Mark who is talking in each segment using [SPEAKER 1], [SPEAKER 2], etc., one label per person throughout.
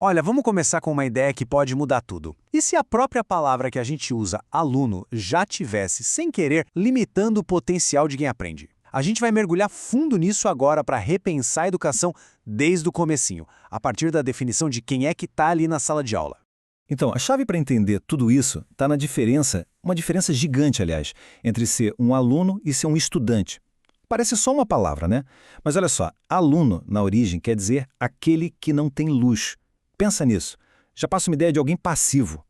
[SPEAKER 1] Olha, vamos começar com uma ideia que pode mudar tudo. E se a própria palavra que a gente usa, aluno, já tivesse, sem querer, limitando o potencial de quem aprende? A gente vai mergulhar fundo nisso agora para repensar a educação desde o comecinho, a partir da definição de quem é que está ali na sala de aula.
[SPEAKER 2] Então, a chave para entender tudo isso está na diferença, uma diferença gigante, aliás, entre ser um aluno e ser um estudante. Parece só uma palavra, né? Mas olha só, aluno, na origem, quer dizer aquele que não tem luz. Pensa nisso. Já passa uma ideia de alguém passivo.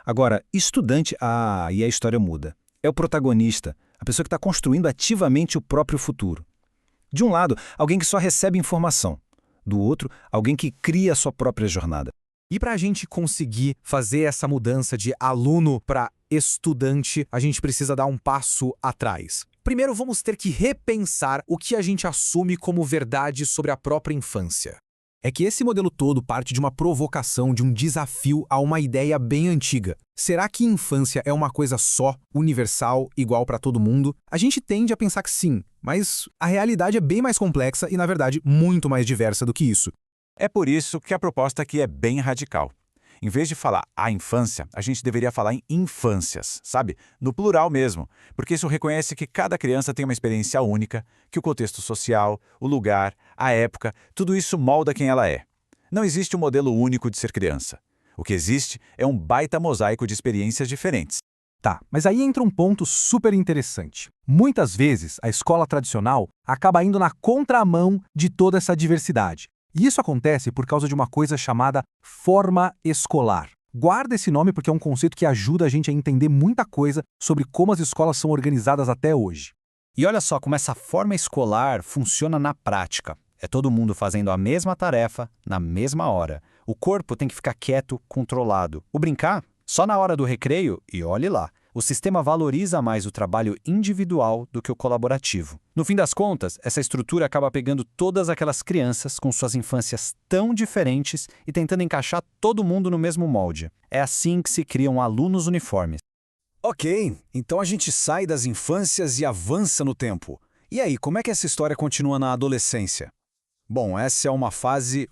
[SPEAKER 2] Agora, estudante, e a história muda. É o protagonista, a pessoa que está construindo ativamente o próprio futuro. De um lado, alguém que só recebe informação. Do outro, alguém que cria a sua própria jornada.
[SPEAKER 3] E para a gente conseguir fazer essa mudança de aluno para estudante, a gente precisa dar um passo atrás. Primeiro, vamos ter que repensar o que a gente assume como verdade sobre a própria infância. É que esse modelo todo parte de uma provocação, de um desafio a uma ideia bem antiga. Será que infância é uma coisa só, universal, igual para todo mundo? A gente tende a pensar que sim, mas a realidade é bem mais complexa e, na verdade, muito mais diversa do que isso.
[SPEAKER 4] É por isso que a proposta aqui é bem radical. Em vez de falar a infância, a gente deveria falar em infâncias, sabe? No plural mesmo, porque isso reconhece que cada criança tem uma experiência única, que o contexto social, o lugar, a época, tudo isso molda quem ela é. Não existe um modelo único de ser criança. O que existe é um baita mosaico de experiências diferentes.
[SPEAKER 3] Tá, mas aí entra um ponto super interessante. Muitas vezes, a escola tradicional acaba indo na contramão de toda essa diversidade. E isso acontece por causa de uma coisa chamada forma escolar. Guarda esse nome porque é um conceito que ajuda a gente a entender muita coisa sobre como as escolas são organizadas até hoje.
[SPEAKER 2] E olha só como essa forma escolar funciona na prática. É todo mundo fazendo a mesma tarefa, na mesma hora. O corpo tem que ficar quieto, controlado. O brincar, só na hora do recreio e olhe lá. O sistema valoriza mais o trabalho individual do que o colaborativo. No fim das contas, essa estrutura acaba pegando todas aquelas crianças com suas infâncias tão diferentes e tentando encaixar todo mundo no mesmo molde. É assim que se criam alunos uniformes.
[SPEAKER 1] Ok, então a gente sai das infâncias e avança no tempo. E aí, como é que essa história continua na adolescência? Bom, essa é uma fase,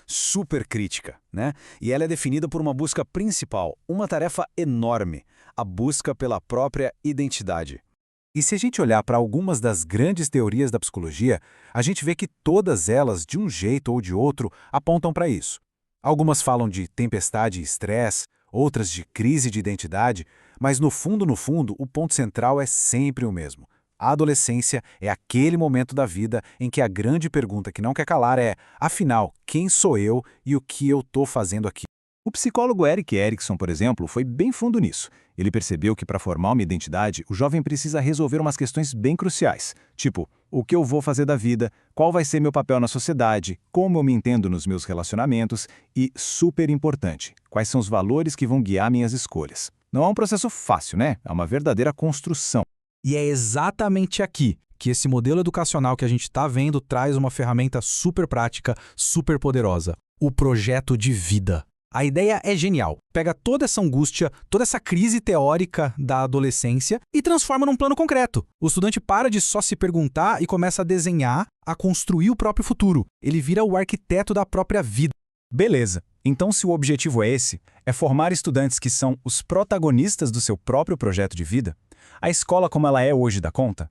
[SPEAKER 1] super crítica, né? E ela é definida por uma busca principal, uma tarefa enorme, a busca pela própria identidade. E se a gente olhar para algumas das grandes teorias da psicologia, a gente vê que todas elas, de um jeito ou de outro, apontam para isso. Algumas falam de tempestade e estresse, outras de crise de identidade, mas no fundo, o ponto central é sempre o mesmo. A adolescência é aquele momento da vida em que a grande pergunta que não quer calar é, afinal, quem sou eu e o que eu estou fazendo aqui? O psicólogo Erik Erikson, por exemplo, foi bem fundo nisso. Ele percebeu que para formar uma identidade, o jovem precisa resolver umas questões bem cruciais, tipo, o que eu vou fazer da vida, qual vai ser meu papel na sociedade, como eu me entendo nos meus relacionamentos e, super importante, quais são os valores que vão guiar minhas escolhas. Não é um processo fácil, né? É uma verdadeira construção.
[SPEAKER 3] E é exatamente aqui que esse modelo educacional que a gente está vendo traz uma ferramenta super prática, super poderosa, o projeto de vida. A ideia é genial. Pega toda essa angústia, toda essa crise teórica da adolescência e transforma num plano concreto. O estudante para de só se perguntar e começa a desenhar, a construir o próprio futuro. Ele vira o arquiteto da própria vida.
[SPEAKER 1] Beleza. Então, se o objetivo é esse, é formar estudantes que são os protagonistas do seu próprio projeto de vida, a escola como ela é hoje dá conta?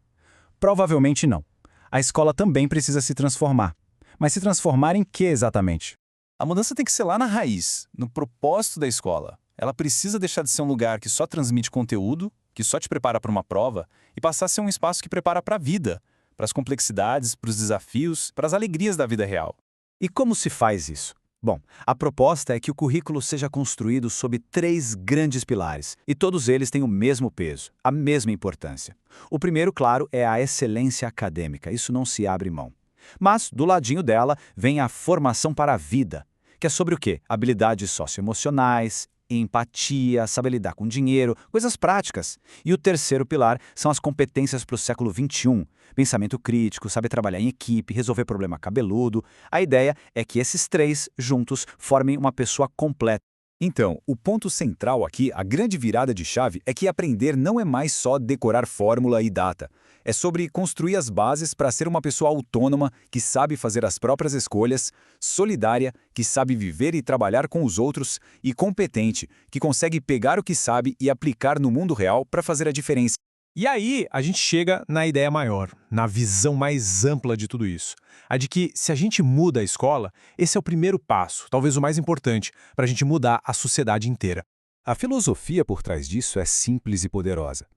[SPEAKER 1] Provavelmente não. A escola também precisa se transformar. Mas se transformar em quê exatamente? A mudança tem que ser lá na raiz, no propósito da escola. Ela precisa deixar de ser um lugar que só transmite conteúdo, que só te prepara para uma prova, e passar a ser um espaço que prepara para a vida, para as complexidades, para os desafios, para as alegrias da vida real. E como se faz isso? Bom, a proposta é que o currículo seja construído sob 3 grandes pilares, e todos eles têm o mesmo peso, a mesma importância. O primeiro, claro, é a excelência acadêmica, isso não se abre mão. Mas, do ladinho dela, vem a formação para a vida, que é sobre o quê? Habilidades socioemocionais, empatia, saber lidar com dinheiro, coisas práticas. E o terceiro pilar são as competências para o século XXI. Pensamento crítico, saber trabalhar em equipe, resolver problema cabeludo. A ideia é que esses 3 juntos formem uma pessoa completa. Então, o ponto central aqui, a grande virada de chave, é que aprender não é mais só decorar fórmula e data. É sobre construir as bases para ser uma pessoa autônoma, que sabe fazer as próprias escolhas, solidária, que sabe viver e trabalhar com os outros, e competente, que consegue pegar o que sabe e aplicar no mundo real para fazer a diferença.
[SPEAKER 5] E aí, a gente chega na ideia maior, na visão mais ampla de tudo isso. A de que, se a gente muda a escola, esse é o primeiro passo, talvez o mais importante, para a gente mudar a sociedade inteira.
[SPEAKER 2] A filosofia por trás disso é simples e poderosa.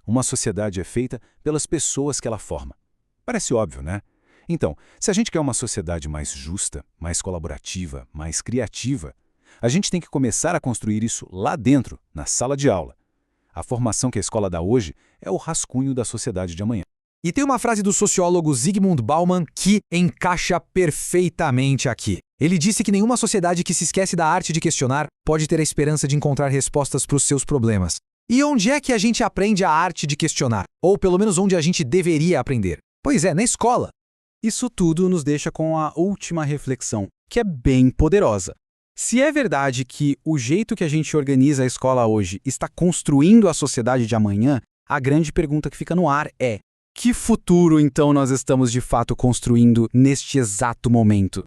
[SPEAKER 2] Uma sociedade é feita pelas pessoas que ela forma. Parece óbvio, né? Então, se a gente quer uma sociedade mais justa, mais colaborativa, mais criativa, a gente tem que começar a construir isso lá dentro, na sala de aula. A formação que a escola dá hoje é o rascunho da sociedade de amanhã.
[SPEAKER 3] E tem uma frase do sociólogo Zygmunt Bauman que encaixa perfeitamente aqui. Ele disse que nenhuma sociedade que se esquece da arte de questionar pode ter a esperança de encontrar respostas para os seus problemas. E onde é que a gente aprende a arte de questionar? Ou pelo menos onde a gente deveria aprender? Pois é, na escola.
[SPEAKER 1] Isso tudo nos deixa com a última reflexão, que é bem poderosa. Se é verdade que o jeito que a gente organiza a escola hoje está construindo a sociedade de amanhã, a grande pergunta que fica no ar é: que futuro então nós estamos de fato construindo neste exato momento?